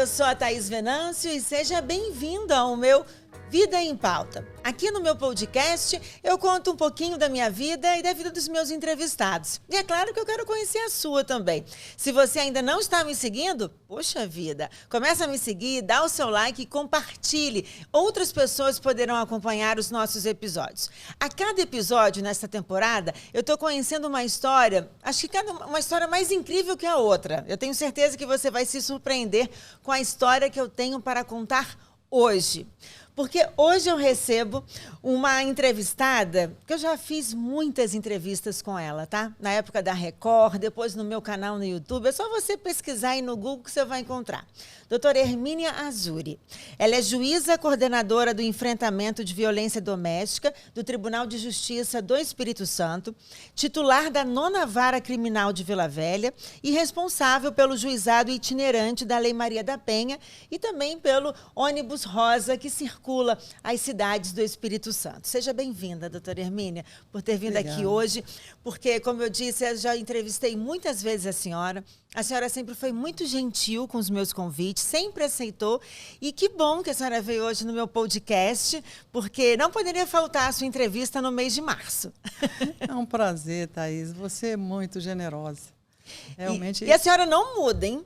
eu sou a Thaís Venâncio e seja bem-vindo ao meu Vida em Pauta. Aqui no meu podcast, eu conto um pouquinho da minha vida e da vida dos meus entrevistados. E é claro que eu quero conhecer a sua também. Se você ainda não está me seguindo, poxa vida, começa a me seguir, dá o seu like e compartilhe. Outras pessoas poderão acompanhar os nossos episódios. A cada episódio nesta temporada, eu estou conhecendo uma história, acho que uma história mais incrível que a outra. Eu tenho certeza que você vai se surpreender com a história que eu tenho para contar hoje. Porque hoje eu recebo uma entrevistada, que eu já fiz muitas entrevistas com ela, tá? Na época da Record, depois no meu canal no YouTube. É só você pesquisar aí no Google que você vai encontrar. Doutora Hermínia Azzurri. Ela é juíza coordenadora do enfrentamento de violência doméstica do Tribunal de Justiça do Espírito Santo, titular da 9ª Vara Criminal de Vila Velha e responsável pelo juizado itinerante da Lei Maria da Penha e também pelo ônibus rosa que circula as cidades do Espírito Santo. Seja bem-vinda, doutora Hermínia, por ter vindo aqui hoje, porque, como eu disse, eu já entrevistei muitas vezes a senhora. A senhora sempre foi muito gentil com os meus convites, sempre aceitou. E que bom que a senhora veio hoje no meu podcast, porque não poderia faltar a sua entrevista no mês de março. É um prazer, Thaís. Você é muito generosa. Realmente. E a senhora não muda, hein?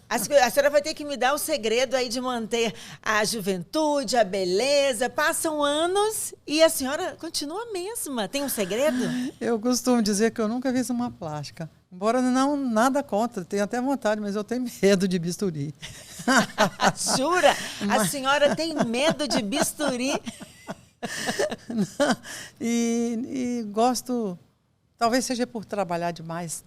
A senhora vai ter que me dar o segredo aí de manter a juventude, a beleza. Passam anos e a senhora continua a mesma. Tem um segredo? Eu costumo dizer que eu nunca fiz uma plástica. Embora não nada contra, tenho até vontade, mas eu tenho medo de bisturi. Jura? A senhora tem medo de bisturi? E gosto, talvez seja por trabalhar demais,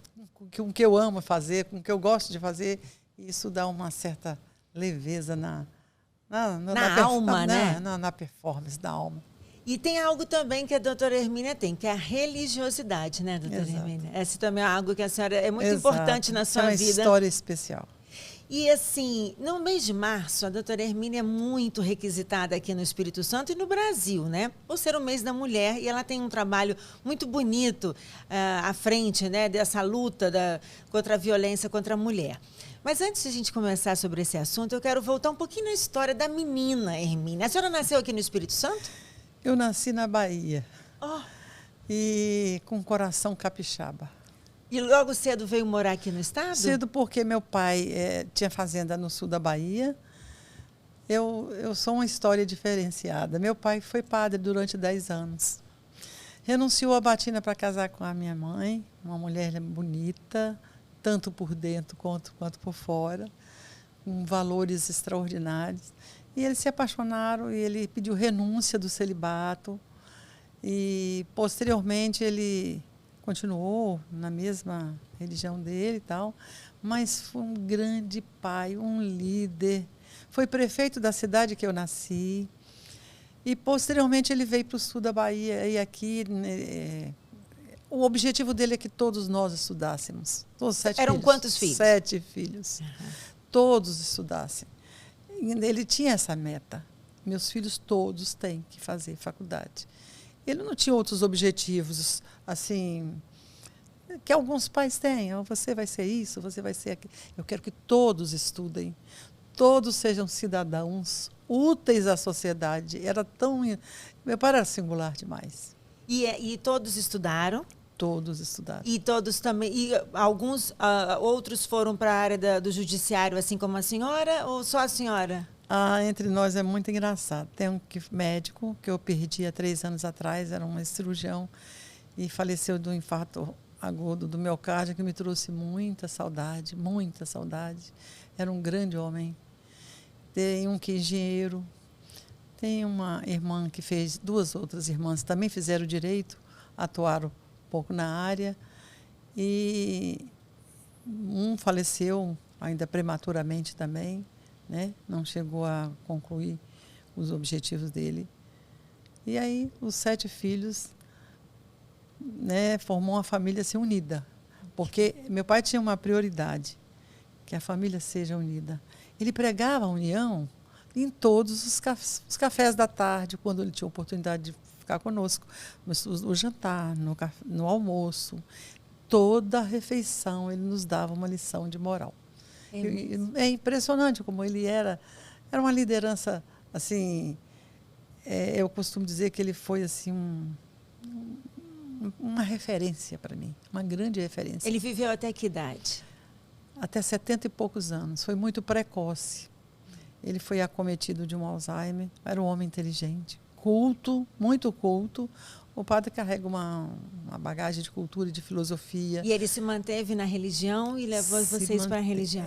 com o que eu amo fazer, com o que eu gosto de fazer. Isso dá uma certa leveza na alma, né? Na performance da alma. E tem algo também que a doutora Hermínia tem, que é a religiosidade, né, doutora Hermínia? Esse também é algo que a senhora é muito importante na sua vida. É uma história especial. E assim, no mês de março, a doutora Hermínia é muito requisitada aqui no Espírito Santo e no Brasil, né? Por ser o mês da mulher, e ela tem um trabalho muito bonito à frente, né, dessa luta contra a violência contra a mulher. Mas antes de a gente começar sobre esse assunto, eu quero voltar um pouquinho na história da menina Hermínia. A senhora nasceu aqui no Espírito Santo? Eu nasci na Bahia. Oh. E com coração capixaba. E logo cedo veio morar aqui no estado? Cedo porque meu pai tinha fazenda no sul da Bahia. Eu sou uma história diferenciada. Meu pai foi padre durante 10 anos. Renunciou à batina para casar com a minha mãe, uma mulher bonita, tanto por dentro quanto por fora, com valores extraordinários. E eles se apaixonaram e ele pediu renúncia do celibato. E, posteriormente, ele continuou na mesma religião dele e tal, mas foi um grande pai, um líder. Foi prefeito da cidade que eu nasci. E, posteriormente, ele veio para o sul da Bahia e aqui... O objetivo dele é que todos nós estudássemos. Todos 7 Eram filhos. Quantos filhos? 7 filhos. Uhum. Todos estudassem. Ele tinha essa meta. Meus filhos todos têm que fazer faculdade. Ele não tinha outros objetivos, assim, que alguns pais têm. Você vai ser isso, você vai ser aquilo. Eu quero que todos estudem, todos sejam cidadãos úteis à sociedade. Meu pai era singular demais. E todos estudaram? Todos estudaram. E todos também. E alguns outros foram para a área do judiciário, assim como a senhora, ou só a senhora? Entre nós é muito engraçado. Tem um médico que eu perdi há 3 anos atrás, era um cirurgião, e faleceu de um infarto agudo do miocárdio, que me trouxe muita saudade, muita saudade. Era um grande homem. Tem um que é engenheiro. Tem uma irmã que fez, 2 outras irmãs também fizeram direito, atuaram um pouco na área. E um faleceu ainda prematuramente também, né? Não chegou a concluir os objetivos dele. E aí, os 7 filhos, né, formou uma família assim, unida. Porque meu pai tinha uma prioridade, que a família seja unida. Ele pregava a união em todos os cafés da tarde, quando ele tinha oportunidade de ficar conosco, o jantar, no almoço, toda a refeição ele nos dava uma lição de moral. É impressionante como ele era uma liderança, assim, eu costumo dizer que ele foi assim uma referência para mim, uma grande referência. Ele viveu até que idade? Até 70 e poucos anos, foi muito precoce. Ele foi acometido de um Alzheimer, era um homem inteligente, culto, muito culto. O padre carrega uma bagagem de cultura e de filosofia. E ele se manteve na religião e levou vocês para a religião?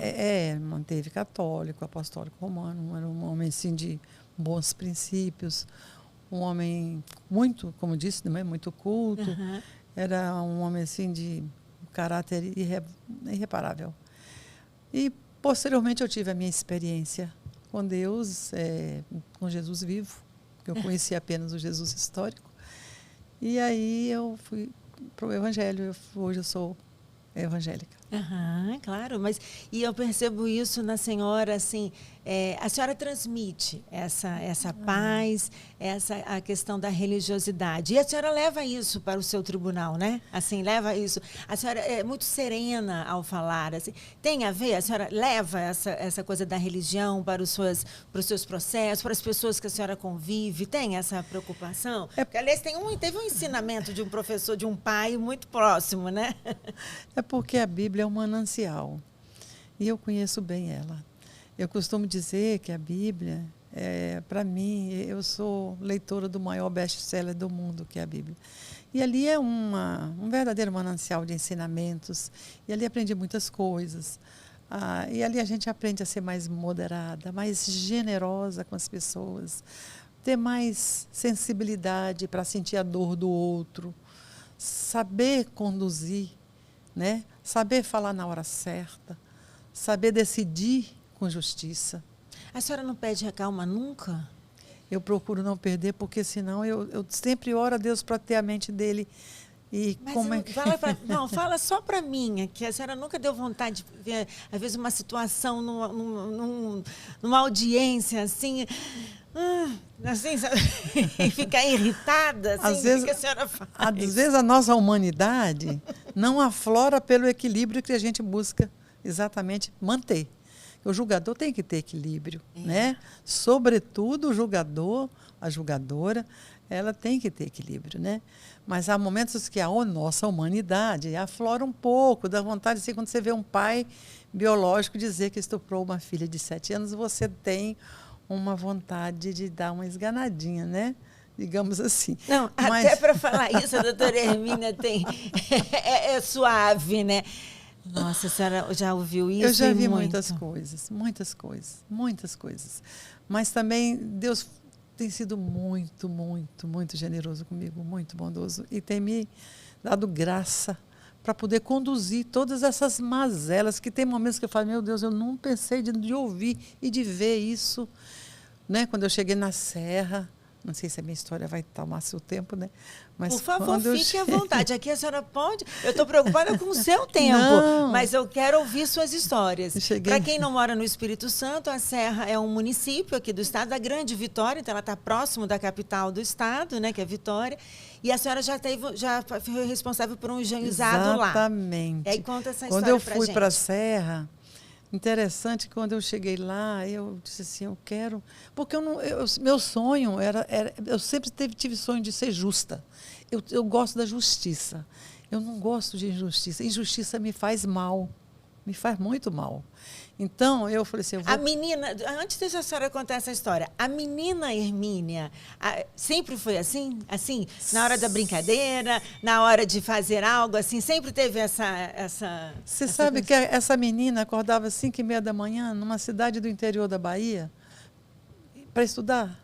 Manteve católico, apostólico romano, era um homem assim, de bons princípios, um homem muito, como disse, muito culto, era um homem assim de caráter irreparável. E posteriormente eu tive a minha experiência com Deus, com Jesus vivo, que eu conhecia apenas o Jesus histórico. E aí eu fui para o Evangelho, hoje eu sou evangélica. Claro, mas e eu percebo isso na senhora, assim, a senhora transmite essa paz, a questão da religiosidade. E a senhora leva isso para o seu tribunal, né? Assim, leva isso. A senhora é muito serena ao falar. Assim, tem a ver? A senhora leva essa coisa da religião para os seus processos, para as pessoas que a senhora convive? Tem essa preocupação? Porque, aliás, teve um ensinamento de um professor, de um pai muito próximo, né? É porque a Bíblia é um manancial. E eu conheço bem ela. Eu costumo dizer que a Bíblia, para mim, eu sou leitora do maior best-seller do mundo, que é a Bíblia. E ali é um verdadeiro manancial de ensinamentos. E ali aprendi muitas coisas. E ali a gente aprende a ser mais moderada, mais generosa com as pessoas, ter mais sensibilidade para sentir a dor do outro, saber conduzir, né? Saber falar na hora certa, saber decidir com justiça. A senhora não pede acalma nunca? Eu procuro não perder, porque senão eu sempre oro a Deus para ter a mente dele. E mas como fala só para mim, que a senhora nunca deu vontade de ver, às vezes, uma situação numa audiência assim, e ficar irritada, assim, às vezes, o que a senhora faz? Às vezes a nossa humanidade não aflora pelo equilíbrio que a gente busca exatamente manter. O julgador tem que ter equilíbrio, né? Sobretudo o julgador, a julgadora, ela tem que ter equilíbrio, né? Mas há momentos que a nossa humanidade aflora um pouco, dá vontade, assim, quando você vê um pai biológico dizer que estuprou uma filha de 7 anos, você tem uma vontade de dar uma esganadinha, né? Digamos assim. Não, até para falar isso, a doutora Hermínia é suave, né? Nossa, a senhora já ouviu isso? Eu já vi muitas coisas. Mas também Deus tem sido muito, muito, muito generoso comigo, muito bondoso. E tem me dado graça para poder conduzir todas essas mazelas, que tem momentos que eu falo, meu Deus, eu não pensei de ouvir e de ver isso. Né? Quando eu cheguei na Serra, não sei se a minha história vai tomar seu tempo, né? Mas por favor, fique à vontade. Aqui a senhora pode. Eu estou preocupada com o seu tempo, mas eu quero ouvir suas histórias. Para quem não mora no Espírito Santo, a Serra é um município aqui do estado, da Grande Vitória, então ela está próximo da capital do estado, né, que é Vitória. E a senhora já foi responsável por um engenhizado lá. Exatamente. E aí conta essa Quando história eu pra fui gente. para a Serra, interessante que quando eu cheguei lá, eu disse assim, eu quero... Porque meu sonho era... Eu sempre tive sonho de ser justa. Eu gosto da justiça. Eu não gosto de injustiça. Injustiça me faz mal. Me faz muito mal. Então, eu falei assim... A menina... Antes da senhora contar essa história, a menina Hermínia sempre foi assim? Assim, na hora da brincadeira, na hora de fazer algo, assim, sempre teve essa Você sabe que essa menina acordava às 5h30 da manhã, numa cidade do interior da Bahia, para estudar.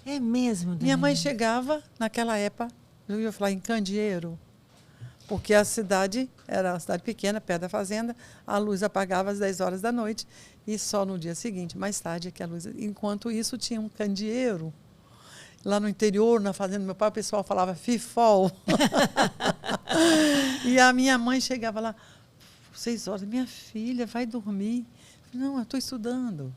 É mesmo, Dani? Minha mãe chegava, naquela época, eu ia falar em Candeeiro, porque a cidade era uma cidade pequena, perto da fazenda, a luz apagava às 10 horas da noite e só no dia seguinte, mais tarde, é que a luz... Enquanto isso, tinha um candeeiro. Lá no interior, na fazenda do meu pai, o pessoal falava fifol. E a minha mãe chegava lá, 6 horas, minha filha, vai dormir. Eu falei, não, eu estou estudando.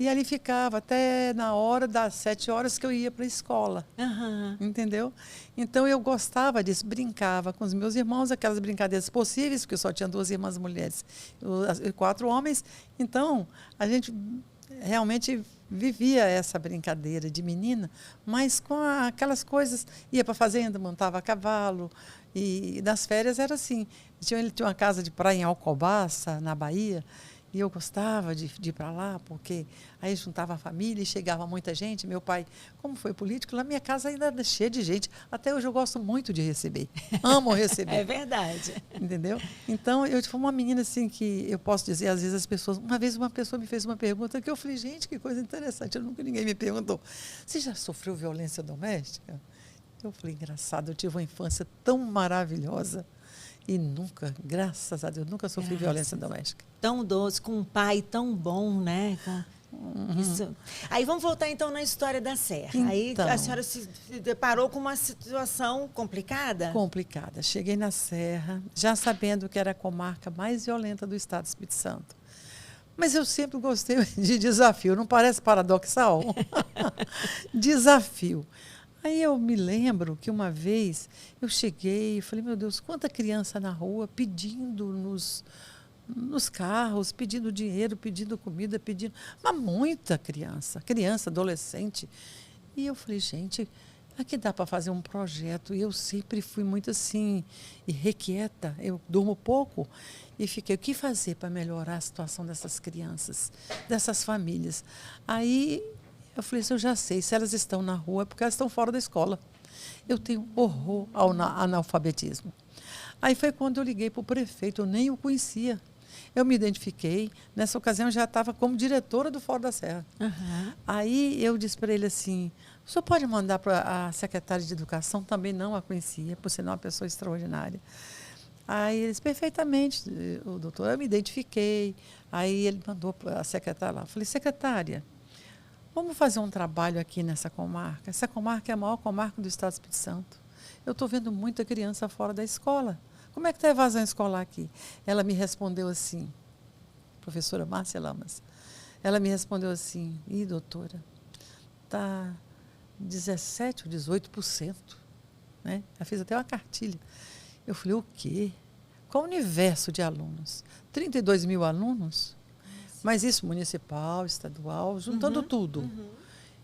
E ali ficava até na hora das 7 horas que eu ia para a escola. Aham. Entendeu? Então eu gostava disso, brincava com os meus irmãos, aquelas brincadeiras possíveis, porque eu só tinha 2 irmãs mulheres e 4 homens. Então a gente realmente vivia essa brincadeira de menina, mas com aquelas coisas, ia para a fazenda, montava a cavalo, e nas férias era assim. Ele tinha uma casa de praia em Alcobaça, na Bahia, e eu gostava de ir para lá, porque aí juntava a família e chegava muita gente. Meu pai, como foi político, lá minha casa ainda era cheia de gente. Até hoje eu gosto muito de receber. Amo receber. É verdade. Entendeu? Então, eu fui uma menina assim que eu posso dizer, às vezes as pessoas... Uma vez uma pessoa me fez uma pergunta que eu falei, gente, que coisa interessante. Nunca ninguém me perguntou. Você já sofreu violência doméstica? Eu falei, engraçado, eu tive uma infância tão maravilhosa. E nunca, graças a Deus, nunca sofri violência doméstica. Tão doce, com um pai tão bom, né? Isso. Aí vamos voltar então na história da Serra. Então, aí a senhora se deparou com uma situação complicada? Complicada. Cheguei na Serra, já sabendo que era a comarca mais violenta do estado do Espírito Santo. Mas eu sempre gostei de desafio, não parece paradoxal? Desafio. Aí eu me lembro que uma vez eu cheguei e falei, meu Deus, quanta criança na rua pedindo nos carros, pedindo dinheiro, pedindo comida, pedindo... Mas muita criança, adolescente. E eu falei, gente, aqui dá para fazer um projeto. E eu sempre fui muito assim, irrequieta, eu durmo pouco. E fiquei, o que fazer para melhorar a situação dessas crianças, dessas famílias? Aí... eu falei, eu já sei, se elas estão na rua é porque elas estão fora da escola. Eu tenho horror ao analfabetismo. Aí foi quando eu liguei para o prefeito, eu nem o conhecia. Eu me identifiquei, nessa ocasião eu já estava como diretora do Fórum da Serra. Uhum. Aí eu disse para ele assim, o senhor pode mandar para a secretária de Educação, também não a conhecia, por ser uma pessoa extraordinária. Aí ele disse, perfeitamente, o doutor, eu me identifiquei. Aí ele mandou para a secretária lá. Eu falei, secretária, vamos fazer um trabalho aqui nessa comarca. Essa comarca é a maior comarca do estado do Espírito Santo. Eu estou vendo muita criança fora da escola. Como é que está a evasão escolar aqui? Ela me respondeu assim, professora Márcia Lamas, ela me respondeu assim, doutora, está 17% ou 18%. Né? Ela fez até uma cartilha. Eu falei, o quê? Qual o universo de alunos? 32 mil alunos? Mas isso municipal, estadual, juntando tudo.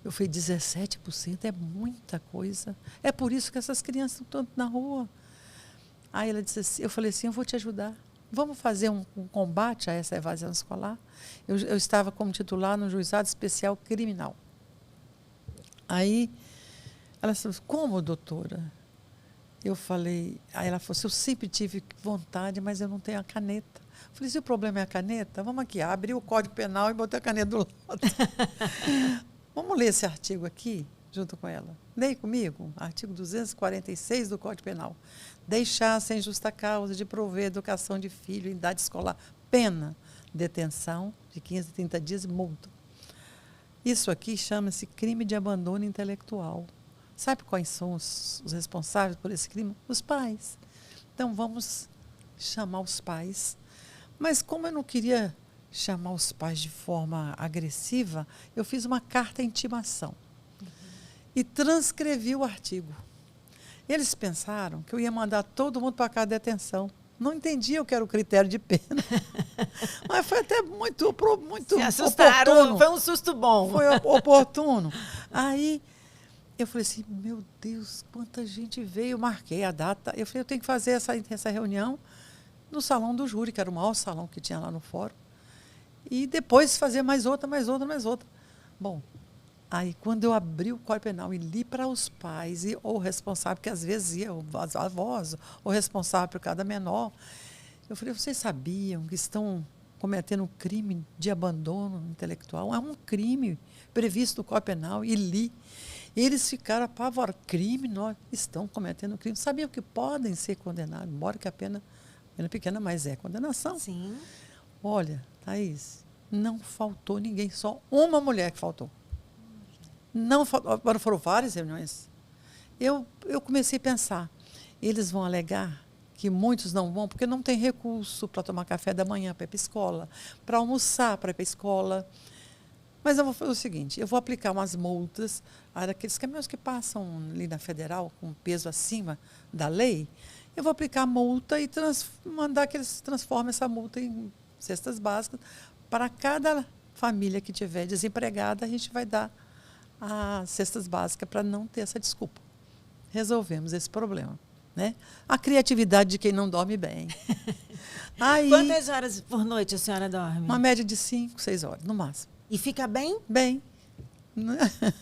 Eu falei, 17% é muita coisa. É por isso que essas crianças estão tanto na rua. Aí ela disse assim, eu falei assim, eu vou te ajudar. Vamos fazer um combate a essa evasão escolar? Eu estava como titular no Juizado Especial Criminal. Aí ela disse, como, doutora? Eu falei, aí ela falou assim, eu sempre tive vontade, mas eu não tenho a caneta. Eu falei, se o problema é a caneta, vamos aqui, abri o Código Penal e botei a caneta do lado. Vamos ler esse artigo aqui, junto com ela. Leia comigo, artigo 246 do Código Penal. Deixar sem justa causa de prover educação de filho em idade escolar. Pena, detenção de 15 a 30 dias e multa. Isso aqui chama-se crime de abandono intelectual. Sabe quais são os responsáveis por esse crime? Os pais. Então, vamos chamar os pais. Mas como eu não queria chamar os pais de forma agressiva, eu fiz uma carta de intimação. E transcrevi o artigo. Eles pensaram que eu ia mandar todo mundo para a casa de detenção. Não entendiam que era o critério de pena. Mas foi até muito Se assustaram, oportuno. foi um susto bom. Foi oportuno. Aí eu falei assim, meu Deus, quanta gente veio. Eu marquei a data. Eu falei, eu tenho que fazer essa reunião no salão do júri, que era o maior salão que tinha lá no fórum. E depois fazer mais outra. Bom, aí quando eu abri o Código Penal e li para os pais, ou o responsável, que às vezes ia as avós, o responsável por cada menor, eu falei, vocês sabiam que estão cometendo um crime de abandono intelectual? É um crime previsto no Código Penal, e li. Eles ficaram apavorados. Crime, nós estão cometendo crime. Sabiam que podem ser condenados, embora que a pena pequena, mas é condenação. Sim. Olha, Thaís, não faltou ninguém, só uma mulher que faltou. Não faltou, agora foram várias reuniões. Eu comecei a pensar, eles vão alegar que muitos não vão porque não tem recurso para tomar café da manhã para ir para a escola, para almoçar para ir para a escola. Mas eu vou fazer o seguinte, eu vou aplicar umas multas daqueles caminhões que passam ali na Federal, com peso acima da lei, eu vou aplicar a multa e mandar que eles transformem essa multa em cestas básicas. Para cada família que tiver desempregada, a gente vai dar as cestas básicas para não ter essa desculpa. Resolvemos esse problema. Né? A criatividade de quem não dorme bem. Aí, quantas horas por noite a senhora dorme? Uma média de 5, 6 horas, no máximo. E fica bem? Bem.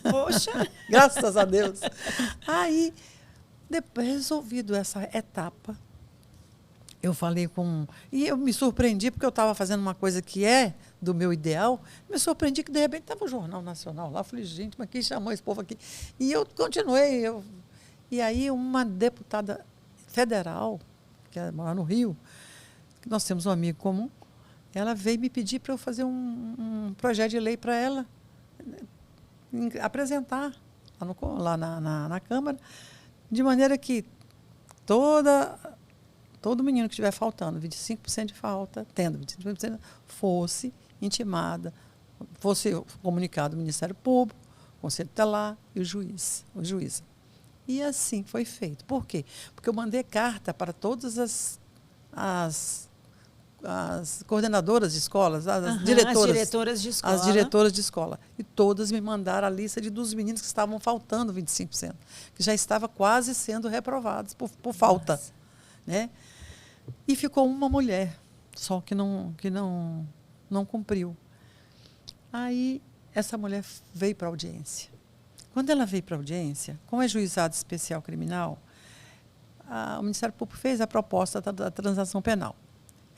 Poxa! Graças a Deus. Aí, depois, resolvido essa etapa, eu falei com... E eu me surpreendi, porque eu estava fazendo uma coisa que é do meu ideal, me surpreendi que, de repente, estava o Jornal Nacional lá. Eu falei, gente, mas quem chamou esse povo aqui? E eu continuei. E aí, uma deputada federal, que mora no Rio, nós temos um amigo comum, ela veio me pedir para eu fazer um projeto de lei para ela apresentar lá na Câmara, de maneira que todo menino que estiver faltando 25% de falta, tendo 25%, fosse intimada, fosse comunicado ao Ministério Público, o Conselho Tutelar e o juiz. E assim foi feito. Por quê? Porque eu mandei carta para todas as coordenadoras de escolas, as diretoras de escola. As diretoras de escola. E todas me mandaram a lista dos meninos que estavam faltando 25%, que já estava quase sendo reprovados por falta. Né? E ficou uma mulher, só que não cumpriu. Aí, essa mulher veio para a audiência. Quando ela veio para a audiência, como é juizado especial criminal, o Ministério Público fez a proposta da transação penal.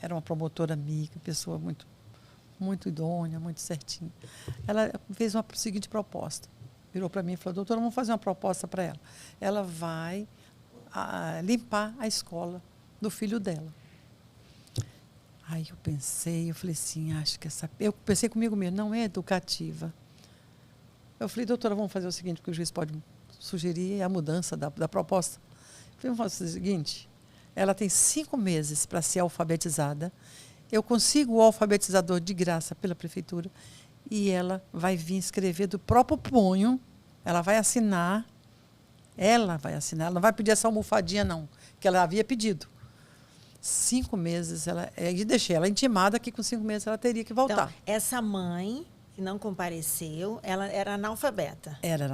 Era uma promotora amiga, pessoa muito, muito idônea, muito certinha. Ela fez a seguinte proposta. Virou para mim e falou, doutora, vamos fazer uma proposta para ela. Ela vai limpar a escola do filho dela. Aí eu falei assim, acho que eu pensei comigo mesmo, não é educativa. Eu falei, doutora, vamos fazer o seguinte, porque o juiz pode sugerir a mudança da proposta. Eu falei, vamos fazer o seguinte, ela tem 5 meses para ser alfabetizada, eu consigo o alfabetizador de graça pela prefeitura, e ela vai vir escrever do próprio punho, ela vai assinar, ela não vai pedir essa almofadinha não, que ela havia pedido. 5 meses, e deixei ela intimada que com 5 meses ela teria que voltar. Então, essa mãe que não compareceu, ela era analfabeta. Ela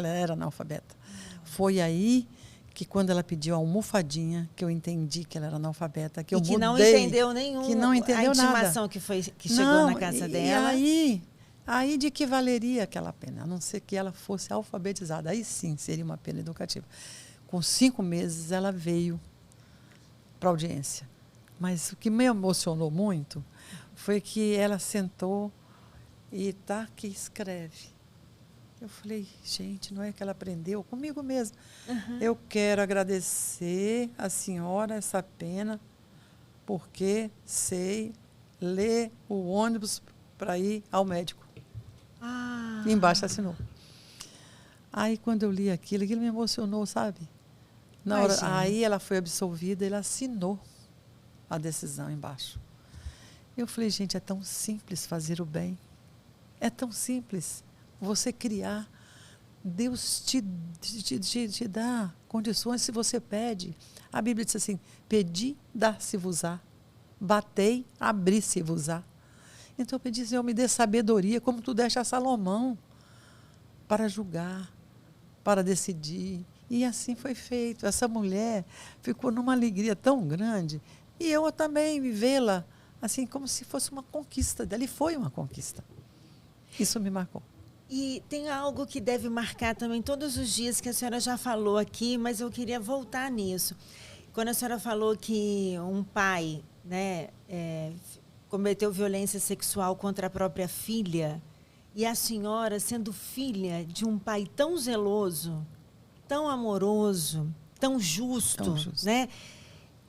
era analfabeta. Foi aí que, quando ela pediu a almofadinha, que eu entendi que ela era analfabeta, que eu mudei. Não entendeu que não entendeu a intimação nada. que chegou na casa dela. E aí de que valeria aquela pena? A não ser que ela fosse alfabetizada. Aí sim seria uma pena educativa. Com 5 meses ela veio para a audiência. Mas o que me emocionou muito foi que ela sentou e tá que escreve. Eu falei, gente, não é que ela aprendeu comigo mesmo. Uhum. Eu quero agradecer à senhora essa pena, porque sei ler o ônibus para ir ao médico. E embaixo assinou. Aí, quando eu li aquilo me emocionou, sabe? Aí ela foi absolvida, ele assinou a decisão embaixo. Eu falei, gente, é tão simples fazer o bem. É tão simples você criar. Deus te dá condições se você pede. A Bíblia diz assim, pedi, dar-se-vos-á. Batei, abri-se-vos-á. Então eu pedi, Senhor, me dê sabedoria, como tu deste a Salomão, para julgar, para decidir. E assim foi feito. Essa mulher ficou numa alegria tão grande. E eu também vê-la assim, como se fosse uma conquista dela. E foi uma conquista. Isso me marcou. E tem algo que deve marcar também todos os dias, que a senhora já falou aqui, mas eu queria voltar nisso. Quando a senhora falou que um pai, né, cometeu violência sexual contra a própria filha, e a senhora, sendo filha de um pai tão zeloso, tão amoroso, tão justo, né?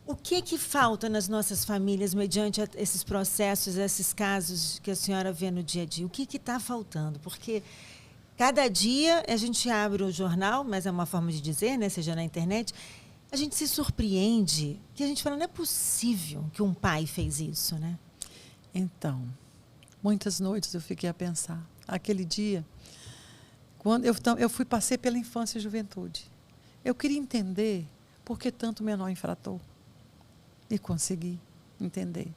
O que falta nas nossas famílias mediante esses processos, esses casos que a senhora vê no dia a dia? O que está faltando? Porque cada dia a gente abre o jornal, mas é uma forma de dizer, né, seja na internet, a gente se surpreende, que a gente fala, não é possível que um pai fez isso, né? Então, Muitas noites eu fiquei a pensar. Aquele dia, quando passei pela infância e juventude. Eu queria entender por que tanto menor infrator. E consegui entender.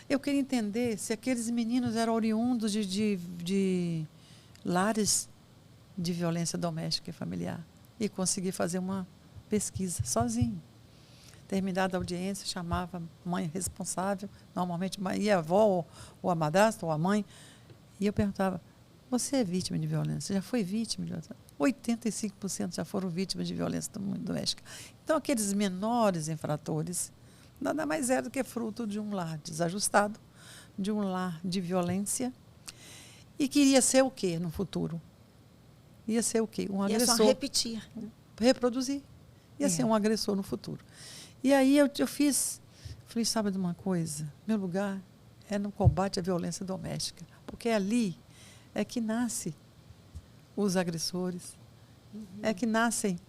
Eu queria entender se aqueles meninos eram oriundos de lares de violência doméstica e familiar. E consegui fazer uma pesquisa sozinho. Terminada a audiência, chamava a mãe responsável, normalmente ia a avó ou a madrasta ou a mãe, e eu perguntava, você é vítima de violência? Já foi vítima de violência? 85% já foram vítimas de violência doméstica. Então, aqueles menores infratores, nada mais é do que fruto de um lar desajustado, de um lar de violência, e queria ser o quê no futuro? Ia ser o quê? Um agressor. Ia só repetir. Reproduzir. Ia ser um agressor no futuro. E aí eu falei, sabe de uma coisa? Meu lugar é no combate à violência doméstica, porque ali é que nascem os agressores, é que nascem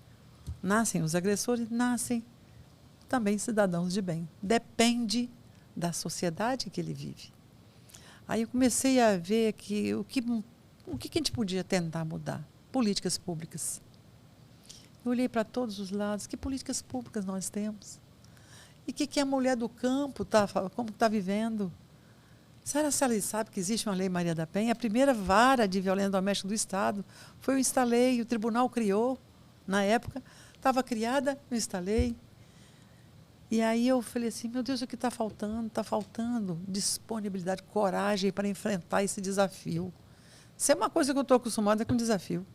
os agressores, nascem também cidadãos de bem. Depende da sociedade que ele vive. Aí eu comecei a ver que o que a gente podia tentar mudar? Políticas públicas. Eu olhei para todos os lados, que políticas públicas nós temos? E o que a mulher do campo como está vivendo? Será que ela sabe que existe uma Lei Maria da Penha? A primeira vara de violência doméstica do Estado foi o Instalei, o tribunal criou, na época, estava criada, eu instalei. E aí eu falei assim, meu Deus, o que está faltando? Está faltando disponibilidade, coragem para enfrentar esse desafio. Isso é uma coisa que eu estou acostumada com desafio.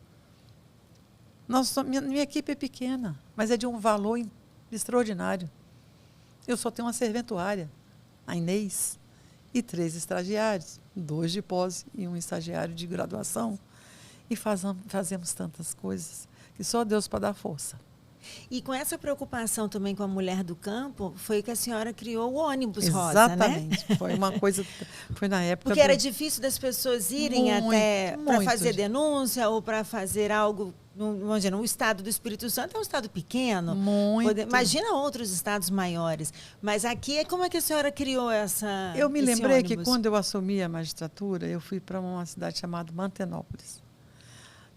Minha equipe é pequena, mas é de um valor extraordinário. Eu só tenho uma serventuária, a Inês, e 3 estagiários, 2 de pós e um estagiário de graduação. E fazemos tantas coisas que só Deus para dar força. E com essa preocupação também com a mulher do campo, foi que a senhora criou o ônibus rosa, Exatamente. né? Foi uma coisa, foi na época... Porque era difícil das pessoas irem até para fazer denúncia ou para fazer algo... No estado do Espírito Santo é um estado pequeno. Muito. Imagina outros estados maiores. Mas aqui, como é que a senhora criou essa Eu me lembrei ônibus? que quando eu assumi a magistratura, eu fui para uma cidade chamada Mantenópolis.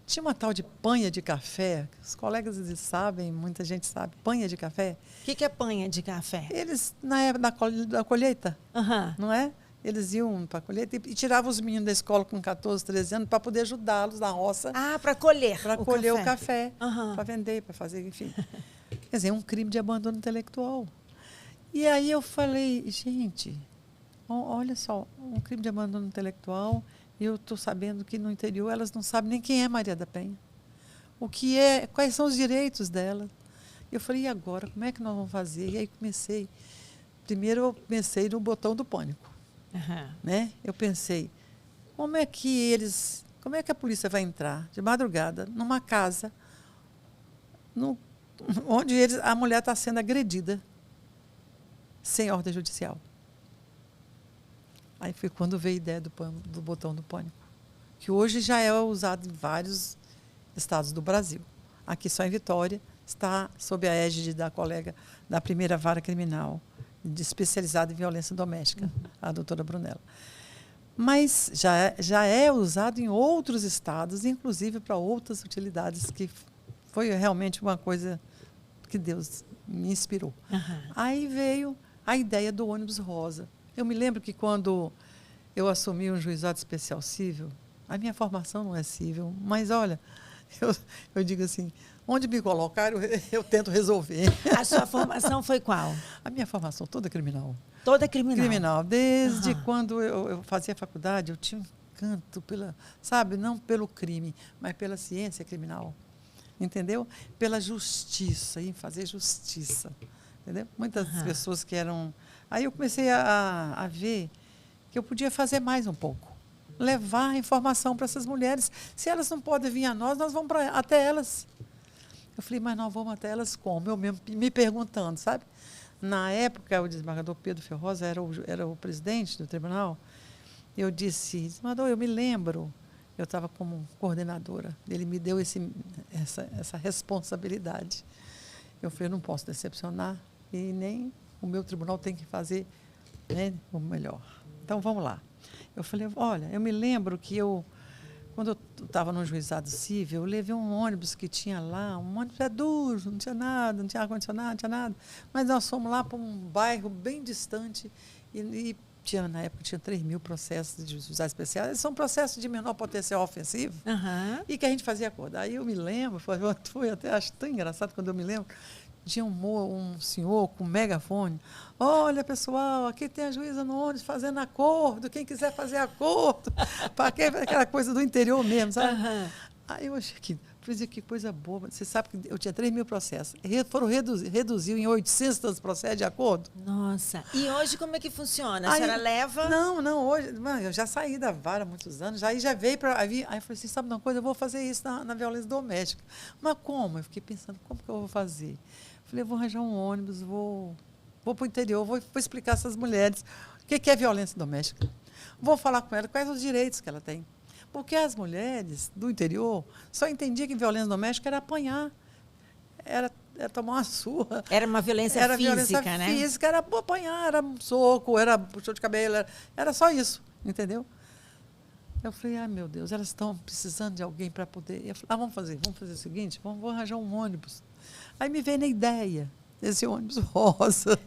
Tinha uma tal de panha de café, os colegas sabem, muita gente sabe, panha de café. O que é panha de café? Eles, na época da colheita, não é? Eles iam para a colheita e tiravam os meninos da escola com 14, 13 anos para poder ajudá-los na roça. Ah, para colher. Para colher o café, para vender, para fazer, enfim. Quer dizer, um crime de abandono intelectual. E aí eu falei, gente, olha só, um crime de abandono intelectual, e eu estou sabendo que no interior elas não sabem nem quem é Maria da Penha. Quais são os direitos delas. Eu falei, e agora, como é que nós vamos fazer? E aí primeiro eu comecei no botão do pânico. Né? Eu pensei, como é que a polícia vai entrar de madrugada numa casa onde a mulher está sendo agredida sem ordem judicial? Aí foi quando veio a ideia do botão do pânico, que hoje já é usado em vários estados do Brasil. Aqui só em Vitória está sob a égide da colega da primeira vara criminal, especializada em violência doméstica, a doutora Brunella. Mas já é usado em outros estados, inclusive para outras utilidades, que foi realmente uma coisa que Deus me inspirou. Aí veio a ideia do ônibus rosa. Eu me lembro que quando eu assumi um juizado especial cível, a minha formação não é cível, mas olha, eu digo assim, onde me colocaram, eu tento resolver. A sua formação foi qual? A minha formação toda criminal. Toda criminal? Criminal. Desde quando eu fazia faculdade, eu tinha um encanto não pelo crime, mas pela ciência criminal. Entendeu? Pela justiça, em fazer justiça. Entendeu? Muitas pessoas que eram... Aí eu comecei a ver que eu podia fazer mais um pouco. Levar informação para essas mulheres. Se elas não podem vir a nós vamos até elas. Eu falei, mas nós vamos até elas como? Eu mesmo me perguntando, sabe? Na época, o desembargador Pedro Ferroza era o presidente do tribunal. Eu disse, desembargador, eu me lembro, eu estava como coordenadora, ele me deu essa responsabilidade. Eu falei, eu não posso decepcionar e nem o meu tribunal tem que fazer, né, o melhor. Então, vamos lá. Eu falei, olha, eu me lembro que quando eu estava no juizado civil, eu levei um ônibus que tinha lá, um ônibus duro, não tinha nada, não tinha ar-condicionado, não tinha nada. Mas nós fomos lá para um bairro bem distante e tinha, na época tinha 3.000 processos de juizado especial. Eles são processos de menor potencial ofensivo e que a gente fazia acordo. Aí eu me lembro, foi até acho tão engraçado quando eu me lembro, tinha um senhor com um megafone. Olha, pessoal, aqui tem a juíza no ônibus fazendo acordo. Quem quiser fazer acordo. Para aquela coisa do interior mesmo, sabe? Aí eu achei que coisa boa. Você sabe que eu tinha 3.000 processos. Foram reduziu em 800 processos de acordo. Nossa. E hoje como é que funciona? A senhora leva? Não, hoje. Eu já saí da vara há muitos anos. Aí já veio para. Aí eu falei assim: sabe uma coisa? Eu vou fazer isso na violência doméstica. Mas como? Eu fiquei pensando: como que eu vou fazer? Falei, vou arranjar um ônibus, vou para o interior, vou explicar a essas mulheres o que é violência doméstica. Vou falar com elas quais os direitos que ela tem. Porque as mulheres do interior só entendiam que violência doméstica era apanhar, era tomar uma surra. Era uma violência física, violência né? Física, era apanhar, era soco, era puxão de cabelo, era só isso, entendeu? Eu falei, meu Deus, elas estão precisando de alguém para poder... Eu falei, vamos fazer o seguinte, vamos arranjar um ônibus. Aí me veio na ideia desse ônibus rosa.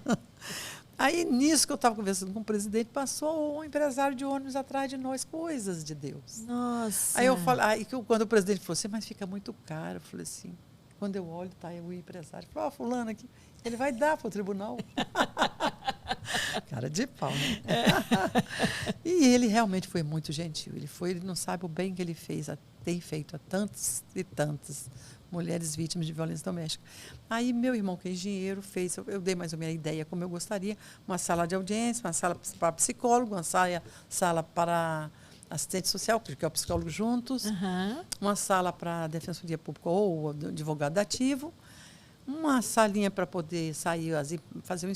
Aí, nisso que eu estava conversando com o presidente, passou um empresário de ônibus atrás de nós, coisas de Deus. Nossa. Aí eu falei, quando o presidente falou assim, mas fica muito caro, eu falei assim, quando eu olho, tá aí o empresário, falou, fulano aqui, ele vai dar para o tribunal. Cara de pau, né? E ele realmente foi muito gentil. Ele não sabe o bem que ele tem feito a tantos e tantas mulheres vítimas de violência doméstica. Aí meu irmão, que é engenheiro, eu dei mais ou menos a ideia como eu gostaria, uma sala de audiência, uma sala para psicólogo, uma sala para assistente social, que é o psicólogo juntos, uma sala para defensoria pública ou advogado ativo, uma salinha para poder sair, fazer um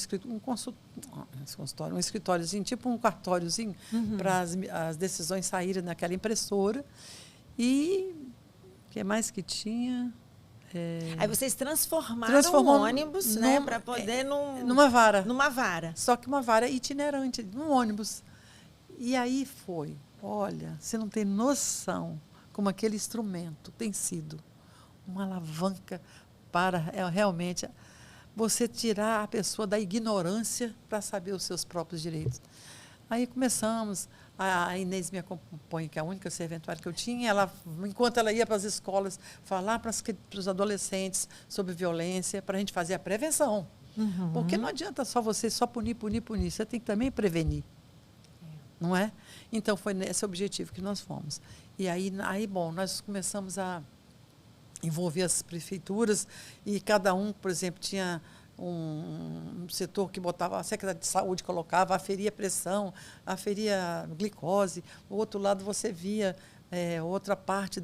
escritóriozinho, tipo um cartóriozinho, para as decisões saírem naquela impressora. E o que mais que tinha? Aí vocês transformaram o ônibus, né, para poder numa vara. Numa vara. Só que uma vara itinerante, num ônibus. E aí foi, olha, você não tem noção como aquele instrumento tem sido uma alavanca para realmente você tirar a pessoa da ignorância para saber os seus próprios direitos. Aí começamos, a Inês me acompanha, que é a única serventuária que eu tinha, enquanto ela ia para as escolas, falar para os adolescentes sobre violência, para a gente fazer a prevenção. Porque não adianta você só punir, você tem que também prevenir. Não é? Então, foi nesse objetivo que nós fomos. E aí bom, nós começamos a envolver as prefeituras e cada um, por exemplo, tinha um setor que botava, a Secretaria de Saúde colocava, aferia pressão, aferia glicose, o outro lado você via outra parte,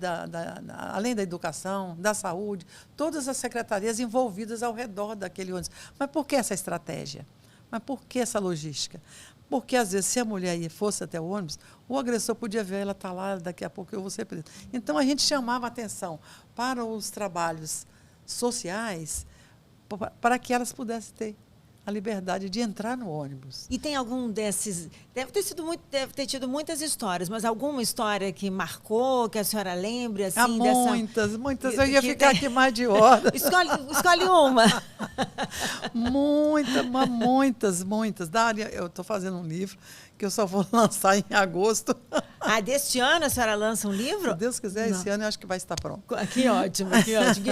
além da educação, da saúde, todas as secretarias envolvidas ao redor daquele ônibus. Mas por que essa estratégia? Mas por que essa logística? Porque, às vezes, se a mulher fosse até o ônibus, o agressor podia ver, ela está lá, daqui a pouco eu vou ser presa. Então, a gente chamava a atenção para os trabalhos sociais, para que elas pudessem ter a liberdade de entrar no ônibus. E tem algum desses... Deve ter tido muitas histórias, mas alguma história que marcou, que a senhora lembre? Assim, muitas. Eu ia ficar aqui mais de hora. Escolhe uma. Muitas. Dália, eu estou fazendo um livro que eu só vou lançar em agosto. Deste ano a senhora lança um livro? Se Deus quiser, esse ano eu acho que vai estar pronto. Que ótimo.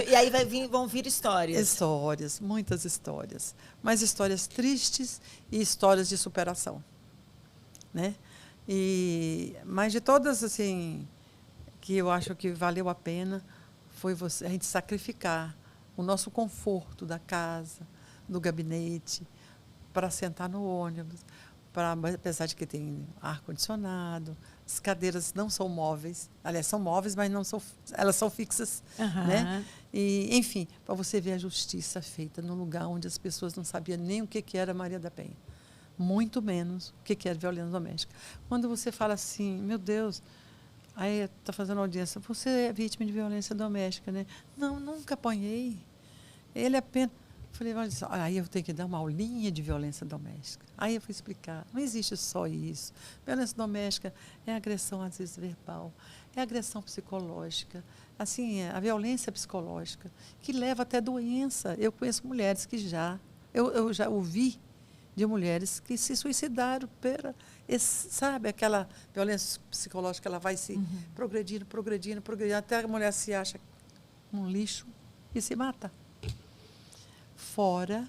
E aí vão vir histórias. Muitas histórias. Mas histórias tristes e histórias de superação. Né? Mas de todas, assim, que eu acho que valeu a pena, foi a gente sacrificar o nosso conforto da casa, do gabinete, para sentar no ônibus, apesar de que tem ar-condicionado, as cadeiras não são móveis, aliás, são móveis, mas elas são fixas. Né? E, enfim, para você ver a justiça feita num lugar onde as pessoas não sabiam nem o que era Maria da Penha, muito menos o que era violência doméstica. Quando você fala assim, meu Deus, aí está fazendo audiência, você é vítima de violência doméstica, né? Não, nunca apanhei. Ele apenas... Falei, olha só, aí eu tenho que dar uma aulinha de violência doméstica. Aí eu fui explicar, não existe só isso. Violência doméstica é agressão, às vezes, verbal, é agressão psicológica, assim, a violência psicológica, que leva até doença. Eu conheço mulheres que eu já ouvi de mulheres que se suicidaram sabe, aquela violência psicológica, ela vai se progredindo, até a mulher se acha um lixo e se mata. Fora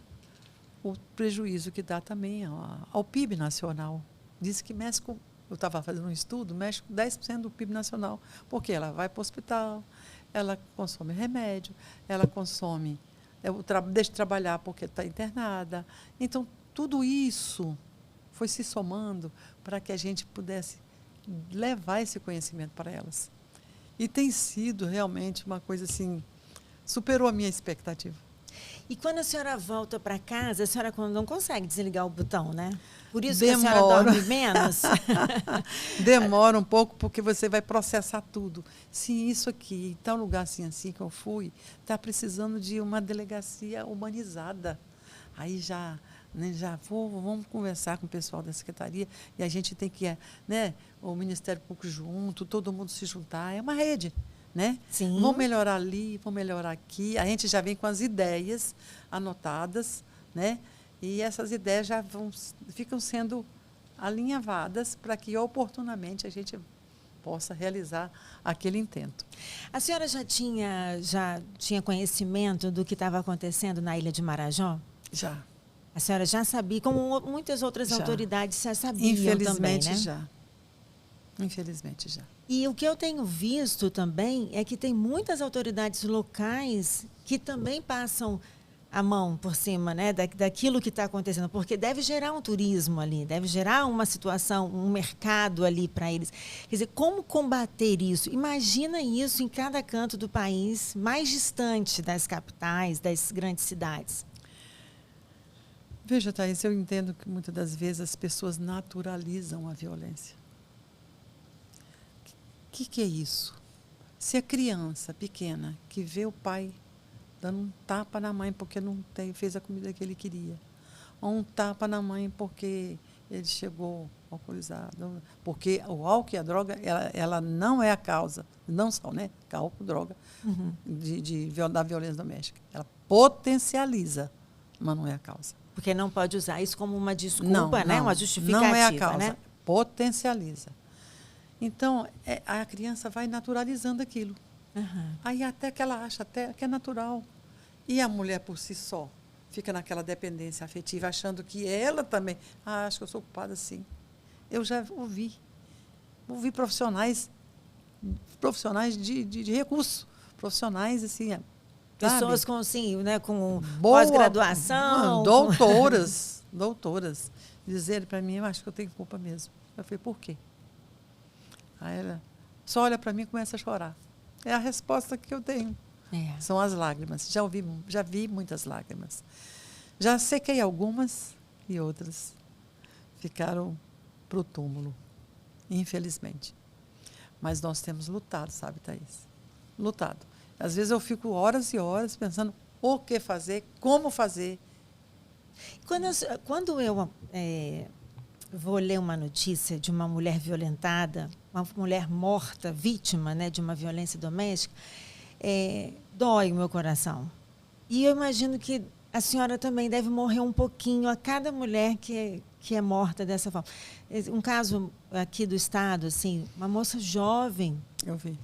o prejuízo que dá também ao PIB nacional. Diz que mexe com, eu estava fazendo um estudo, mexe com 10% do PIB nacional, porque ela vai para o hospital, ela consome remédio, ela consome, deixa de trabalhar porque está internada. Então, tudo isso foi se somando para que a gente pudesse levar esse conhecimento para elas. E tem sido realmente uma coisa assim, superou a minha expectativa. E quando a senhora volta para casa, a senhora não consegue desligar o botão, né? Por isso Demora. que a senhora dorme menos? Demora um pouco, porque você vai processar tudo. Sim, isso aqui, em tal lugar assim que eu fui, está precisando de uma delegacia humanizada. Aí vamos conversar com o pessoal da secretaria e a gente tem que, né, o Ministério Público junto, todo mundo se juntar, é uma rede. Né? Sim. Vão melhorar ali, vão melhorar aqui. A gente já vem com as ideias anotadas, né? E essas ideias já ficam sendo alinhavadas para que oportunamente a gente possa realizar aquele intento. A senhora já tinha conhecimento do que estava acontecendo na Ilha de Marajó? Já. A senhora já sabia, como muitas outras autoridades já sabiam Infelizmente, também, né? já. Infelizmente, já. E o que eu tenho visto também é que tem muitas autoridades locais que também passam a mão por cima, né, daquilo que está acontecendo, porque deve gerar um turismo ali, deve gerar uma situação, um mercado ali para eles. Quer dizer, como combater isso? Imagina isso em cada canto do país, mais distante das capitais, das grandes cidades. Veja, Thaís, eu entendo que muitas das vezes as pessoas naturalizam a violência. O que é isso? Se a criança pequena que vê o pai dando um tapa na mãe porque não fez a comida que ele queria, ou um tapa na mãe porque ele chegou alcoolizado, porque o álcool e a droga, ela não é a causa, não são, né? Álcool, droga, da violência doméstica. Ela potencializa, mas não é a causa. Porque não pode usar isso como uma desculpa, né? Uma justificativa. Não é a causa, né? Potencializa. Então, a criança vai naturalizando aquilo. Uhum. Aí até que ela acha até que é natural. E a mulher, por si só, fica naquela dependência afetiva, achando que ela também... acho que eu sou culpada, sim. Eu já ouvi profissionais de recurso. Profissionais, assim... Pessoas com, assim, né, com pós-graduação. Doutoras. Dizerem para mim, eu acho que eu tenho culpa mesmo. Eu falei, por quê? Aí ela só olha para mim e começa a chorar. É a resposta que eu tenho. São as lágrimas. Já vi muitas lágrimas. Já sequei algumas e outras ficaram para o túmulo, infelizmente. Mas nós temos lutado, sabe, Thaís? Lutado. Às vezes eu fico horas e horas pensando o que fazer, como fazer. Quando eu vou ler uma notícia de uma mulher violentada, uma mulher morta, vítima, né, de uma violência doméstica, dói o meu coração. E eu imagino que a senhora também deve morrer um pouquinho a cada mulher que é morta dessa forma. Um caso aqui do estado, assim, uma moça jovem, eu vi,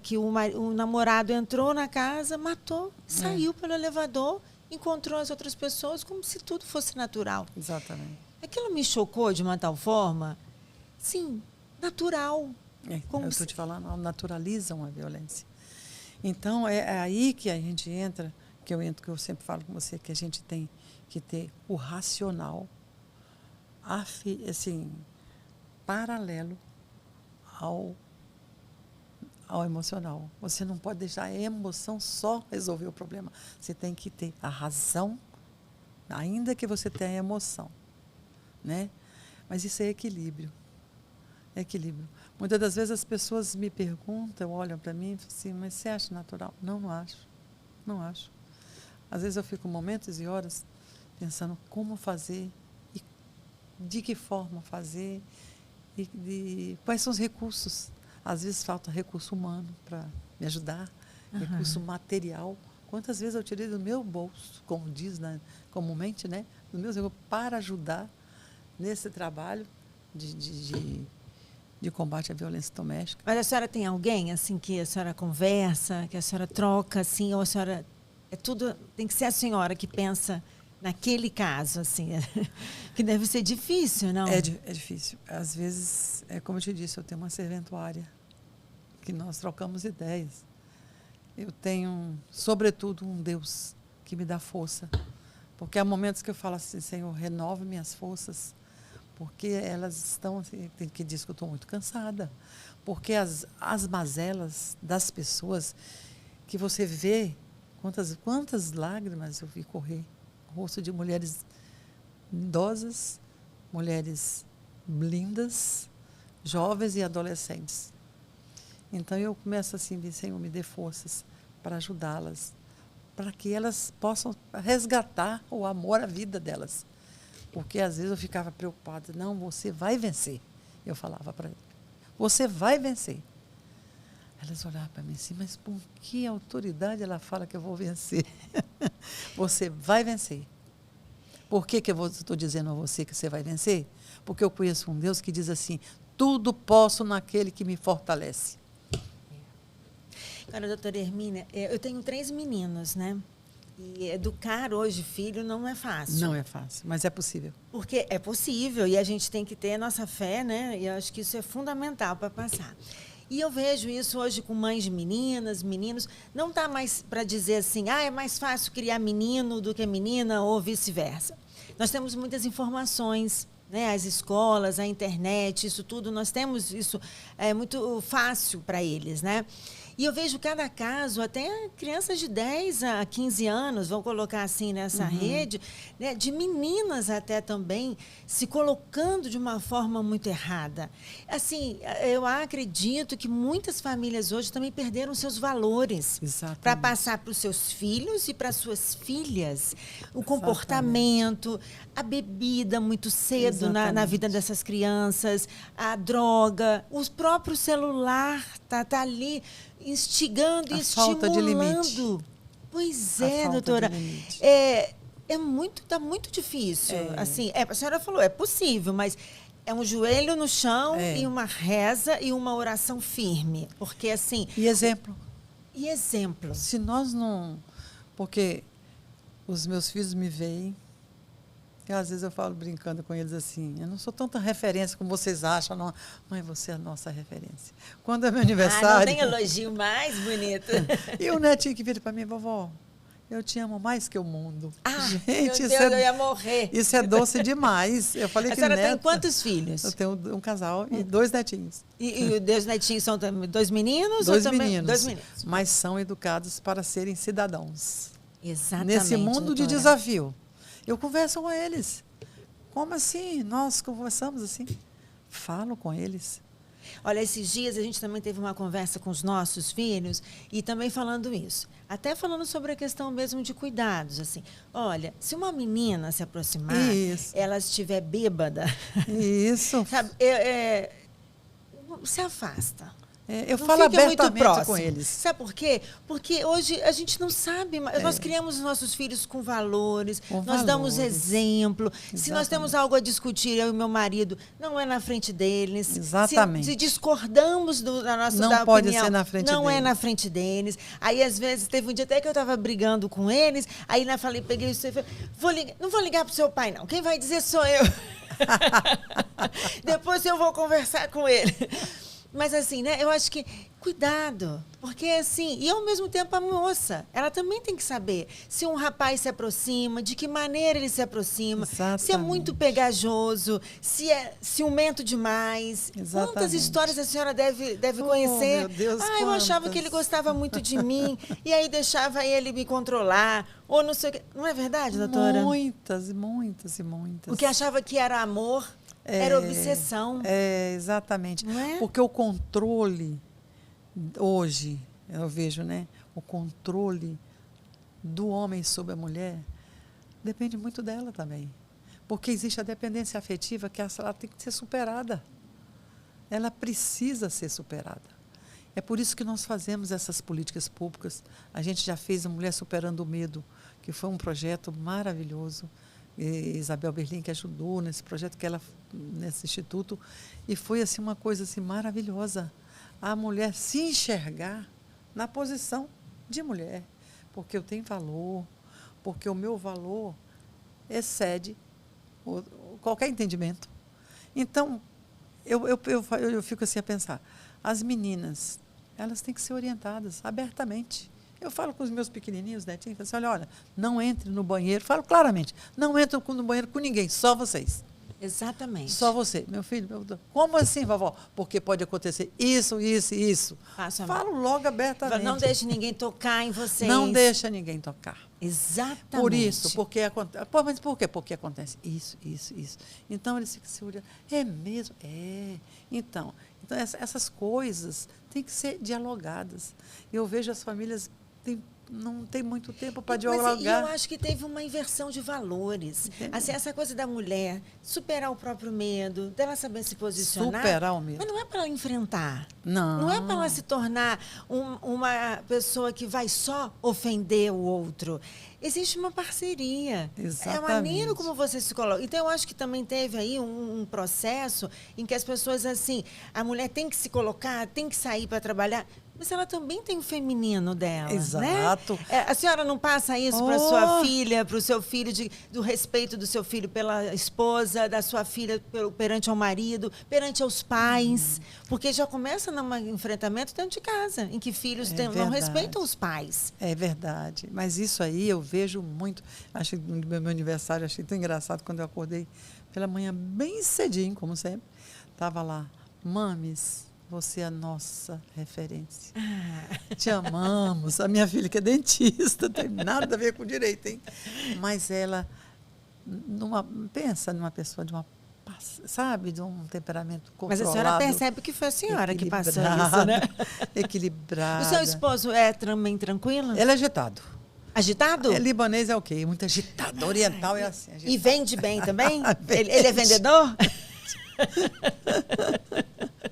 que o namorado entrou na casa, matou, saiu pelo elevador, encontrou as outras pessoas como se tudo fosse natural. Exatamente. Aquilo me chocou de uma tal forma, sim, natural. Eu estou te falando, naturalizam a violência. Então, é aí que a gente entra, que eu sempre falo com você, que a gente tem que ter o racional, assim, paralelo ao emocional. Você não pode deixar a emoção só resolver o problema. Você tem que ter a razão, ainda que você tenha a emoção. Né? Mas isso é equilíbrio. Muitas das vezes as pessoas me perguntam, olham para mim e falam assim, mas você acha natural? Não acho. Às vezes eu fico momentos e horas pensando como fazer e de que forma fazer e quais são os recursos. Às vezes falta recurso humano para me ajudar, recurso material. Quantas vezes eu tirei do meu bolso, como diz comumente, né, do meu recursos, para ajudar nesse trabalho de combate à violência doméstica. Mas a senhora tem alguém assim que a senhora conversa, que a senhora troca, assim, ou a senhora tem que ser a senhora que pensa naquele caso, assim, que deve ser difícil, não? É difícil. Às vezes, como eu te disse, eu tenho uma serventuária que nós trocamos ideias. Eu tenho, sobretudo, um Deus que me dá força. Porque há momentos que eu falo assim, Senhor, renova minhas forças, porque elas estão, assim, tem que dizer que eu estou muito cansada. Porque as mazelas das pessoas que você vê, quantas lágrimas eu vi correr no rosto de mulheres idosas, mulheres lindas, jovens e adolescentes. Então eu começo assim, Senhor, me dê forças para ajudá-las, para que elas possam resgatar o amor à vida delas. Porque às vezes eu ficava preocupada, não, você vai vencer. Eu falava para ele, você vai vencer. Elas olhavam para mim assim, mas por que autoridade ela fala que eu vou vencer? Você vai vencer. Por que eu estou dizendo a você que você vai vencer? Porque eu conheço um Deus que diz assim, tudo posso naquele que me fortalece. Agora, doutora Hermínia, eu tenho 3 meninos, né? E educar hoje filho não é fácil. Não é fácil, mas é possível. Porque é possível e a gente tem que ter a nossa fé, né? E eu acho que isso é fundamental para passar. E eu vejo isso hoje com mães de meninas, meninos. Não está mais para dizer assim, é mais fácil criar menino do que menina ou vice-versa. Nós temos muitas informações, né? As escolas, a internet, isso tudo, nós temos isso muito fácil para eles, né? E eu vejo cada caso, até crianças de 10 a 15 anos, vão colocar assim nessa rede, né, de meninas até também, se colocando de uma forma muito errada. Assim, eu acredito que muitas famílias hoje também perderam seus valores para passar para os seus filhos e para suas filhas. O comportamento, a bebida muito cedo na vida dessas crianças, a droga, o próprio celular tá ali instigando e estimulando. Falta de limite. Pois é, doutora. Tá muito difícil. Assim, a senhora falou, é possível, mas é um joelho no chão e uma reza e uma oração firme. Porque assim. E exemplo. E exemplo. Se nós não. Porque os meus filhos me veem. E às vezes eu falo brincando com eles assim, eu não sou tanta referência como vocês acham, não. Mãe, você é a nossa referência. Quando é meu aniversário... não tem elogio mais bonito. E o netinho que vira para mim, vovó, eu te amo mais que o mundo. Gente, meu Deus, eu ia morrer. Isso é doce demais. Eu falei a senhora tem quantos filhos? Eu tenho um casal e 2 netinhos. E os netinhos são 2 meninos? 2 meninos. 2 meninos. Mas são educados para serem cidadãos. Exatamente. Nesse mundo, doutora, de desafio. Eu converso com eles. Como assim? Nós conversamos assim. Falo com eles. Olha, esses dias a gente também teve uma conversa com os nossos filhos e também falando isso. Até falando sobre a questão mesmo de cuidados. Assim, olha, se uma menina se aproximar, ela estiver bêbada... Isso. Sabe, se afasta. Eu falo abertamente com eles. Sabe por quê? Porque hoje a gente não sabe, nós criamos os nossos filhos com valores, nós damos exemplo. Exatamente. Se nós temos algo a discutir, eu e meu marido, não é na frente deles. Exatamente. Se discordamos da nossa não da pode opinião, ser na frente deles. Não é na frente deles. Aí, às vezes, teve um dia até que eu estava brigando com eles, aí peguei isso e falei, não vou ligar para o seu pai, não. Quem vai dizer sou eu. Depois eu vou conversar com ele. Mas assim, né? Eu acho que cuidado, porque assim, e ao mesmo tempo a moça, ela também tem que saber se um rapaz se aproxima, de que maneira ele se aproxima, exatamente, se é muito pegajoso, se é ciumento demais. Exatamente. Quantas histórias a senhora deve conhecer? Meu Deus, eu achava que ele gostava muito de mim e aí deixava ele me controlar, ou não sei o que. Não é verdade, doutora? Muitas, muitas e muitas. O que achava que era amor era obsessão. Exatamente. Não é? Porque o controle, hoje, eu vejo, né? O controle do homem sobre a mulher depende muito dela também. Porque existe a dependência afetiva que ela tem que ser superada. Ela precisa ser superada. É por isso que nós fazemos essas políticas públicas. A gente já fez a Mulher Superando o Medo, que foi um projeto maravilhoso. Isabel Berlim que ajudou nesse projeto, nesse instituto, e foi assim, uma coisa assim, maravilhosa. A mulher se enxergar na posição de mulher, porque eu tenho valor, porque o meu valor excede qualquer entendimento. Então, eu fico assim a pensar, as meninas, elas têm que ser orientadas abertamente. Eu falo com os meus pequenininhos, netinhos, assim, olha, não entre no banheiro, falo claramente, não entre no banheiro com ninguém, só vocês. Exatamente. Só você, meu filho. Como assim, vovó? Porque pode acontecer isso, isso e isso. Falo logo abertamente. Não deixe ninguém tocar em vocês. Não deixa ninguém tocar. Exatamente. Por isso, porque acontece. Pô, mas por quê? Porque acontece isso, isso, isso. Então, eles ficam se olhando. É mesmo? É. Então essas coisas têm que ser dialogadas. Eu vejo as famílias não tem muito tempo para dialogar. E eu acho que teve uma inversão de valores. Assim, essa coisa da mulher superar o próprio medo, dela saber se posicionar. Superar o medo. Mas não é para ela enfrentar. Não. Não é para ela se tornar uma pessoa que vai só ofender o outro. Existe uma parceria. Exatamente. É a maneira como você se coloca. Então, eu acho que também teve aí um processo em que as pessoas, assim, a mulher tem que se colocar, tem que sair para trabalhar, mas ela também tem o feminino dela. Exato. Né? A senhora não passa isso para sua filha, para o seu filho, do respeito do seu filho pela esposa, da sua filha perante ao marido, perante aos pais? Porque já começa num enfrentamento dentro de casa, em que filhos não respeitam os pais. É verdade. Mas isso aí eu vejo muito. Acho que no meu aniversário, achei tão engraçado quando eu acordei pela manhã, bem cedinho, como sempre. Estava lá, mames, você é a nossa referência. Te amamos. A minha filha, que é dentista, não tem nada a ver com direito, hein? Mas ela, pensa numa pessoa de de um temperamento controlado. Mas a senhora percebe que foi a senhora que passou isso, né? Equilibrada. O seu esposo é também tranquilo? Ele é agitado. Agitado? Libanês é o quê? Muito agitado. Oriental é assim. Agitado. E vende bem também? Ele é vendedor?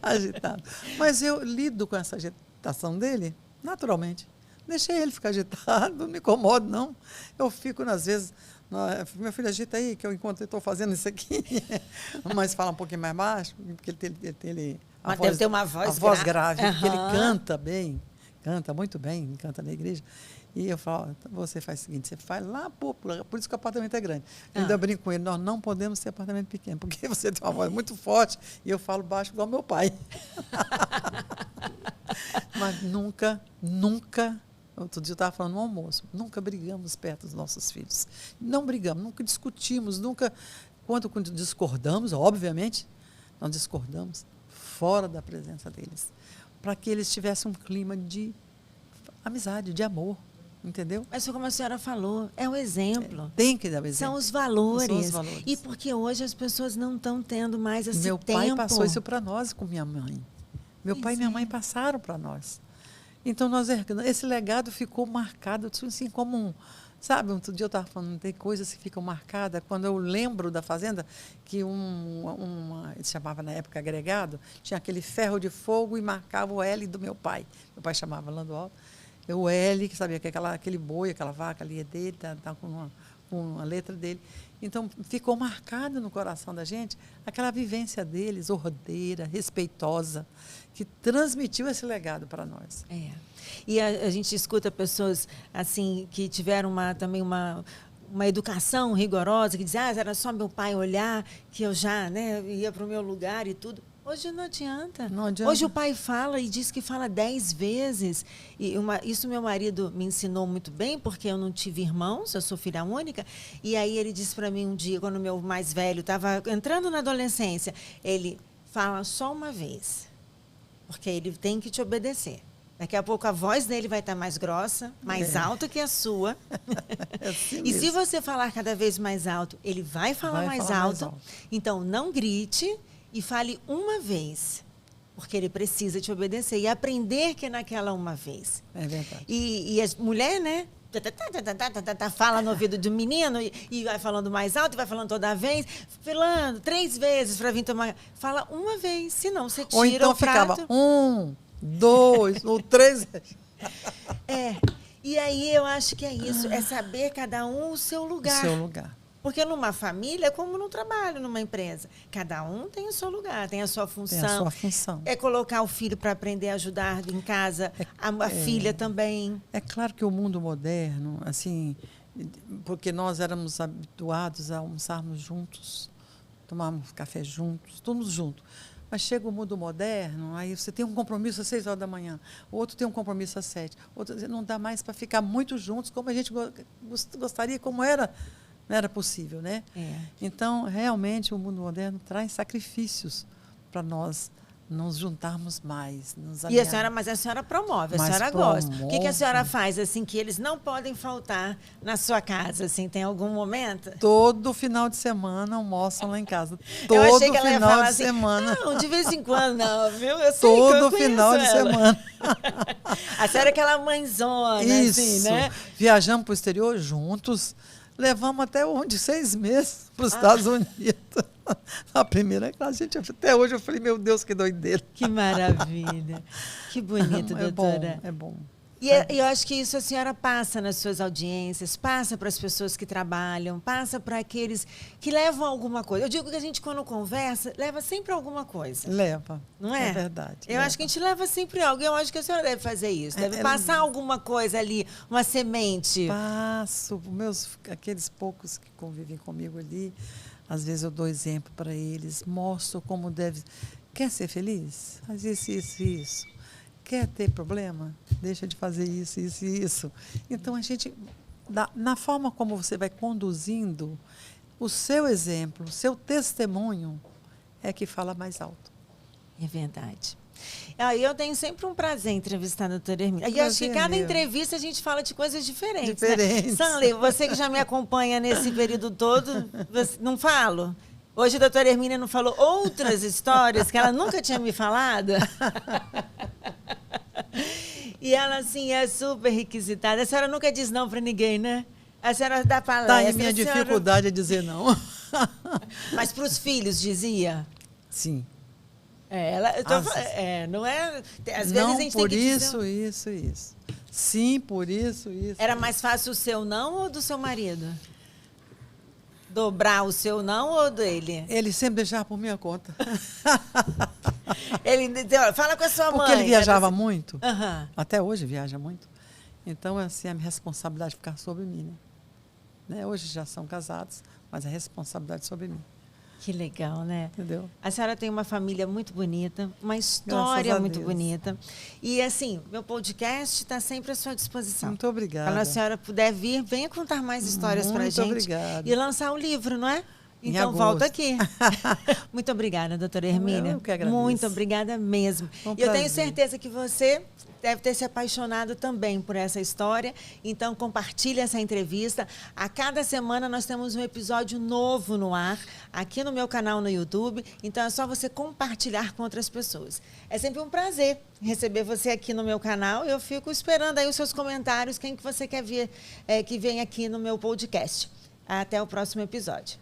Agitado. Mas eu lido com essa agitação dele naturalmente. Deixei ele ficar agitado, não me incomodo, não. Eu fico, às vezes, meu filho, agita aí, que eu enquanto estou fazendo isso aqui. Mas fala um pouquinho mais baixo, porque ele tem deve ter uma voz grave. Porque ele canta bem, canta muito bem, canta na igreja. E eu falo, você faz o seguinte, você faz lá, por isso que o apartamento é grande. Eu ainda brinco com ele, nós não podemos ter apartamento pequeno, porque você tem uma voz muito forte e eu falo baixo igual meu pai. Mas nunca, outro dia eu estava falando no almoço, nunca brigamos perto dos nossos filhos. Não brigamos, nunca discutimos, nunca, quando discordamos, obviamente, nós discordamos fora da presença deles, para que eles tivessem um clima de amizade, de amor. Entendeu? Mas como a senhora falou, é o exemplo. Tem que dar o exemplo. São os valores. São os valores. E porque hoje as pessoas não estão tendo mais esse tempo. Meu pai passou isso para nós com minha mãe. Meu pai e minha mãe passaram para nós. Então, esse legado ficou marcado, assim, como sabe, outro dia eu estava falando, tem coisas que ficam marcadas. Quando eu lembro da fazenda, que ele chamava na época agregado, tinha aquele ferro de fogo e marcava o L do meu pai. Meu pai chamava Landual. O L, que sabia que aquele boi, aquela vaca ali é dele, tá com a letra dele. Então, ficou marcado no coração da gente aquela vivência deles, ordeira, respeitosa, que transmitiu esse legado para nós. É. E a gente escuta pessoas assim que tiveram também uma educação rigorosa, que dizem, era só meu pai olhar, que eu já ia para o meu lugar e tudo. Hoje não adianta. Hoje o pai fala e diz que fala 10 vezes. Isso meu marido me ensinou muito bem, porque eu não tive irmãos, eu sou filha única. E aí ele disse para mim um dia, quando o meu mais velho estava entrando na adolescência, ele fala só uma vez, porque ele tem que te obedecer. Daqui a pouco a voz dele vai estar mais grossa, mais alta que a sua. Assim e se você falar cada vez mais alto, ele vai falar mais alto. Então, não grite. E fale uma vez, porque ele precisa te obedecer. E aprender que é naquela uma vez. É verdade. E a mulher, fala no ouvido do menino e vai falando mais alto e vai falando toda vez. Falando 3 vezes para vir tomar. Fala uma vez, senão você tira ou então o prato. Ficava 1, 2 ou 3. E aí eu acho que é isso, é saber cada um o seu lugar. O seu lugar. Porque numa família é como no trabalho, numa empresa. Cada um tem o seu lugar, tem a sua função. Tem a sua função. É colocar o filho para aprender a ajudar em casa, a filha também. É claro que o mundo moderno, assim, porque nós éramos habituados a almoçarmos juntos, tomarmos café juntos, todos juntos. Mas chega o mundo moderno, aí você tem um compromisso às 6 horas da manhã, o outro tem um compromisso às 7, outro não dá mais para ficar muito juntos como a gente gostaria, como era. Não era possível, né? Então, realmente, o mundo moderno traz sacrifícios para nós nos juntarmos mais, nos alinharmos. Mas a senhora promove, a senhora gosta. O que a senhora faz, assim, que eles não podem faltar na sua casa, assim, tem algum momento? Todo final de semana almoçam lá em casa. Eu achei que Todo ela ia final falar de assim, semana. Não, de vez em quando não, viu? Eu sei Todo que eu final de ela. semana. A senhora é aquela mãezona, Isso. assim, né? Viajamos para o exterior juntos. Levamos até 6 meses para os Estados Unidos. Na primeira classe, gente, até hoje eu falei, meu Deus, que doideira. Que maravilha. Que bonito, doutora. É bom. E eu acho que isso a senhora passa nas suas audiências, passa para as pessoas que trabalham, passa para aqueles que levam alguma coisa. Eu digo que a gente, quando conversa, leva sempre alguma coisa. Leva. Não é? É verdade. Eu acho que a gente leva sempre algo. Eu acho que a senhora deve fazer isso. Deve passar alguma coisa ali, uma semente. Passo. Aqueles poucos que convivem comigo ali, às vezes eu dou exemplo para eles, mostro como deve. Quer ser feliz? Faz isso, isso, isso. Quer ter problema? Deixa de fazer isso, isso e isso. Então, a gente, na forma como você vai conduzindo, o seu exemplo, o seu testemunho é que fala mais alto. É verdade. Eu tenho sempre um prazer em entrevistar a doutora Hermínia. E acho que cada entrevista a gente fala de coisas diferentes. Né? Stanley, você que já me acompanha nesse período todo, não falo? Hoje a doutora Hermínia não falou outras histórias que ela nunca tinha me falado? E ela, assim, é super requisitada. A senhora nunca diz não para ninguém, né? A senhora dá palestra. Tá, e minha dificuldade é dizer não. Mas para os filhos dizia? Sim. Não é... Às vezes não, a gente por tem que isso, dizer... isso. Sim, por isso. Era mais fácil o seu não ou do seu marido? Dobrar o seu não ou dele? Ele sempre deixava por minha conta. Ele fala com a sua mãe. Porque ele viajava muito. Uhum. Até hoje viaja muito. Então, assim, a minha responsabilidade ficar sobre mim, né? Hoje já são casados, mas a responsabilidade sobre mim. Que legal, né? Entendeu? A senhora tem uma família muito bonita, uma história muito bonita. E, assim, meu podcast está sempre à sua disposição. Muito obrigada. Quando a senhora puder vir, venha contar mais histórias para a gente. Muito obrigada. E lançar o livro, não é? Então, volta aqui. Muito obrigada, doutora Hermínia. Eu que agradeço. Muito obrigada mesmo. E eu tenho certeza que você deve ter se apaixonado também por essa história. Então, compartilhe essa entrevista. A cada semana nós temos um episódio novo no ar, aqui no meu canal no YouTube. Então, é só você compartilhar com outras pessoas. É sempre um prazer receber você aqui no meu canal. Eu fico esperando aí os seus comentários, quem que você quer ver que vem aqui no meu podcast. Até o próximo episódio.